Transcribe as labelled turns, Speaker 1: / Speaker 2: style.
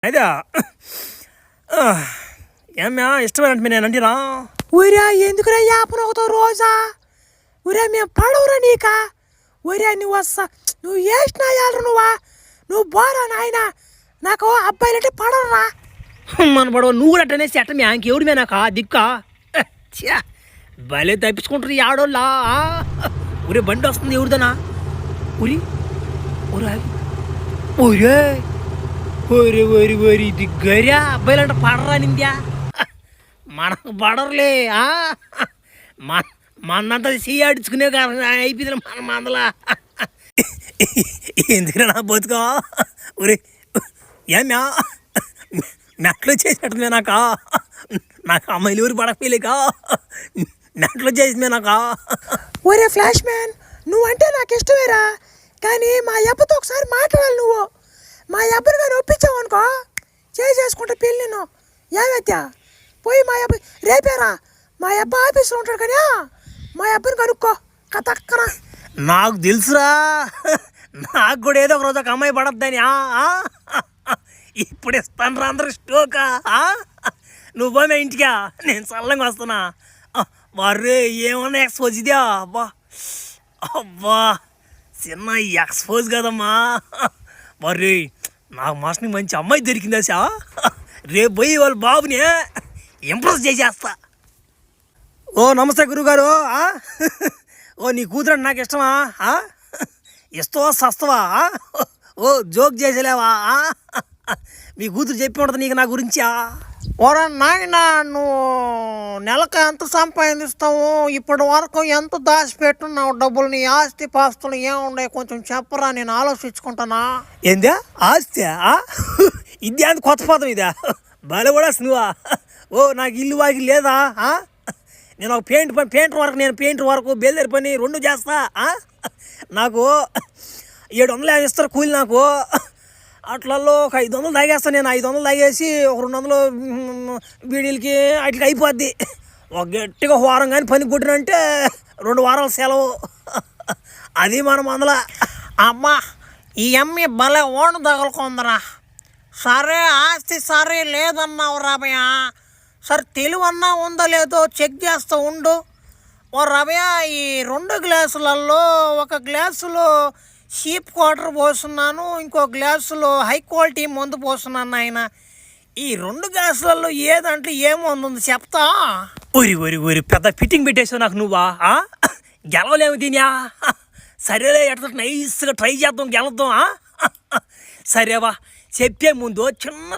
Speaker 1: అయితే ఏమ్యా ఇష్టమేనంటే నేనంటినా
Speaker 2: ఊరా ఎందుకురా యాపన ఒకతో రోజా ఊరా మేము పడవురా నీక ఊరా నువ్వు వస్తా నువ్వు వేసినాయాలరా నువ్వు బోరా నాయన నాకు అబ్బాయిలంటే పడవరా
Speaker 1: మన పడవ నువ్వు కూడా అట్టనేసి అట్ట మీ ఆయనకి ఎవడు నాక దిక్కా భలే తప్పించుకుంటారు ఈ ఆడోళ్ళా ఊరే బండి వస్తుంది ఎవరిదనా ఊరి ఊరా ఊరే ఓరి ఓరి ఓరి దిగ్గరా అబ్బాయిలంట పడరా నింద్యా మనకు పడరులే మనంతా చెయ్యాడుచుకునే అయిపోయింది మన మందలా ఎందుకురా నా బతుకా ఊరే ఏమ్యా నెట్లో చేసేటమే నాకు అమ్మాయిలు ఊరు పడకపోలేక నెట్లో చేసిందే నాకు
Speaker 2: ఒరే ఫ్లాష్ మ్యాన్ నువ్వంటే నాకు ఇష్టమేరా కానీ మా అబ్బతో ఒకసారి మాట్లాడాలి నువ్వు మా అబ్బని కానీ ఒప్పించావు అనుకో చేసుకుంటే పెళ్ళి నేను ఏమైతే పోయి మా అబ్బాయి రేపేరా మా అబ్బాయి ఆఫీస్లో ఉంటాడు కానీ మా అబ్బాయిని కనుక్కో కథక్కన
Speaker 1: నాకు తెలుసురా నాకు కూడా ఏదో ఒక రోజు ఒక అమ్మాయి పడద్దని ఇప్పుడు ఇస్తాను రా అందరు స్టోకా నువ్వు పోయినా ఇంటికా నేను చల్లంగా వస్తున్నా వర్రే ఏమన్నా ఎక్స్పోజ్ ఇదా అబ్బా అబ్బా చిన్న ఎక్స్పోజ్ కదమ్మా వర్రే నాకు మాస్టర్కి మంచి అమ్మాయి దొరికిందా సా రేపు పోయి వాళ్ళ బాబుని ఇంప్రెస్ చేసేస్తా ఓ నమస్తే గురుగారు ఓ నీ కూతురు నాకు ఇష్టమా ఇస్తావా సస్తవా ఓ జోక్ చేసేలేవా మీ కూతురు చెప్పి ఉంటుంది నీకు నా గురించా
Speaker 2: ఓరా నాయన నువ్వు నెలకు ఎంత సంపాదిస్తావు ఇప్పటి వరకు ఎంత దాచిపెట్టున్నావు డబ్బులు నీ ఆస్తి పాస్తులు ఏముండే కొంచెం చెప్పరా నేను ఆలోచించుకుంటానా
Speaker 1: ఏందా ఆస్తి ఇది అంత కొత్త పదం ఇదా భలే కూడా నువ్వా ఓ నాకు ఇల్లు వాకి లేదా నేను ఒక పెయింటర్ వరకు బేల్దేరి పని రెండు చేస్తా నాకు 700 ఇస్తారు కూలి నాకు అట్లలో ఒక 500 తాగేస్తాను నేను 500 తాగేసి ఒక 200 బీడీలకి వాటికి అయిపోద్ది ఒక గట్టిగా వారం కానీ పని కొట్టినంటే 2 వారాల సెలవు అది మన మందల
Speaker 2: అమ్మా ఈ అమ్మి భలే ఓను తగులుకుందరా సరే ఆస్తి సరే లేదన్నావు రామయ్య సరే తెలివన్నా ఉందో లేదో చెక్ చేస్తూ ఉండు ఓ రమయ్య ఈ 2 గ్లాసులలో ఒక గ్లాసులో చీప్ క్వార్టర్ పోస్తున్నాను ఇంకో గ్లాసులో హై క్వాలిటీ మందు పోస్తున్నాను ఆయన ఈ 2 గ్లాసులలో ఏదంటే ఏముంది చెప్తా
Speaker 1: ఊరి పెద్ద ఫిట్టింగ్ పెట్టేసావు నాకు నువ్వా గెలవలేము దీనియా సరేలే ఎట్లా నైస్గా ట్రై చేద్దాం గెలద్దాం సరేవా చెప్పే ముందు చిన్న